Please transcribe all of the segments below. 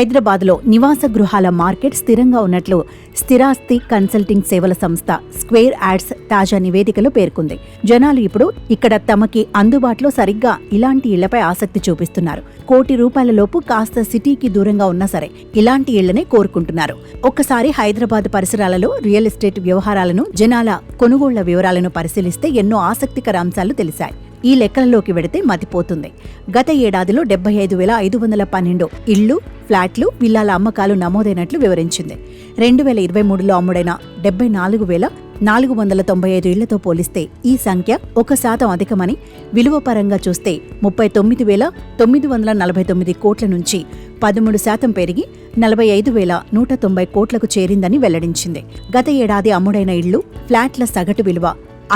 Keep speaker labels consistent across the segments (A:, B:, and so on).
A: హైదరాబాద్లో నివాస గృహాల మార్కెట్ స్థిరంగా ఉన్నట్లు స్థిరాస్తి కన్సల్టింగ్ సేవల సంస్థ స్క్వేర్ యాడ్స్ తాజా నివేదికలో పేర్కొంది. జనాలు ఇప్పుడు ఇక్కడ తమకి అందుబాటులో సరిగ్గా ఇలాంటి ఇళ్లపై ఆసక్తి చూపిస్తున్నారు. ₹1,00,00,000 కాస్త సిటీకి దూరంగా ఉన్నా సరే ఇలాంటి ఇళ్లనే కోరుకుంటున్నారు. ఒక్కసారి హైదరాబాద్ పరిసరాలలో రియల్ ఎస్టేట్ వ్యవహారాలను, జనాల కొనుగోళ్ల వివరాలను పరిశీలిస్తే ఎన్నో ఆసక్తికర అంశాలు తెలిసాయి. ఈ లెక్కలలోకి వెడితే మతిపోతుంది. గత ఏడాదిలో 75,512 ఇళ్లు, ఫ్లాట్లు, విల్లాల అమ్మకాలు నమోదైనట్లు వివరించింది. 2023లో అమ్ముడైన 74,495 ఇళ్లతో పోలిస్తే ఈ సంఖ్య 1% అధికమని, విలువ పరంగా చూస్తే 39,949 కోట్ల నుంచి 13% పెరిగి 45,190 కోట్లకు చేరిందని వెల్లడించింది. గత ఏడాది అమ్ముడైన ఇళ్లు, ఫ్లాట్ల సగటు విలువ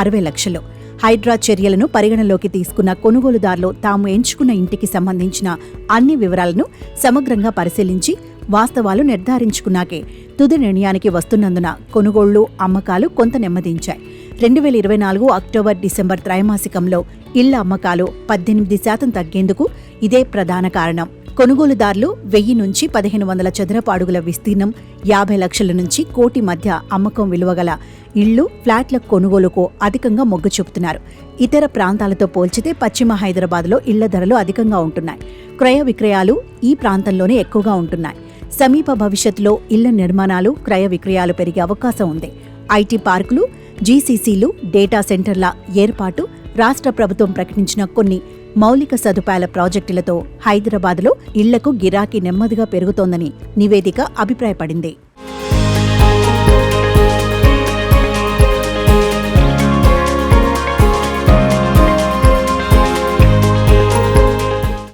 A: 60 లక్షలు. హైడ్రా చర్యలను పరిగణలోకి తీసుకున్న కొనుగోలుదారులు తాము ఎంచుకున్న ఇంటికి సంబంధించిన అన్ని వివరాలను సమగ్రంగా పరిశీలించి వాస్తవాలు నిర్ధారించుకున్నాకే తుది నిర్ణయానికి వస్తున్నందున కొనుగోళ్లు, అమ్మకాలు కొంత నెమ్మదించాయి. 2024 అక్టోబర్-డిసెంబర్ త్రైమాసికంలో ఇళ్ల అమ్మకాలు 18% తగ్గేందుకు ఇదే ప్రధాన కారణం. కొనుగోలుదారులు 1000 నుంచి 1,500 చదరపు అడుగుల విస్తీర్ణం, 50 లక్షల నుంచి కోటి మధ్య అమ్మకం విలువగల ఇళ్లు, ఫ్లాట్ల కొనుగోలుకు అధికంగా మొగ్గు చూపుతున్నారు. ఇతర ప్రాంతాలతో పోల్చితే పశ్చిమ హైదరాబాద్లో ఇళ్ల ధరలు అధికంగా ఉంటున్నాయి. క్రయ విక్రయాలు ఈ ప్రాంతంలోనే ఎక్కువగా ఉంటున్నాయి. సమీప భవిష్యత్తులో ఇళ్ల నిర్మాణాలు, క్రయ విక్రయాలు పెరిగే అవకాశం ఉంది. ఐటీ పార్కులు, జీసీసీలు, డేటా సెంటర్ల ఏర్పాటు, రాష్ట్ర ప్రభుత్వం ప్రకటించిన కొన్ని మౌలిక సదుపాయాల ప్రాజెక్టులతో హైదరాబాద్లో ఇళ్లకు గిరాకీ నెమ్మదిగా పెరుగుతోందని నివేదిక అభిప్రాయపడింది.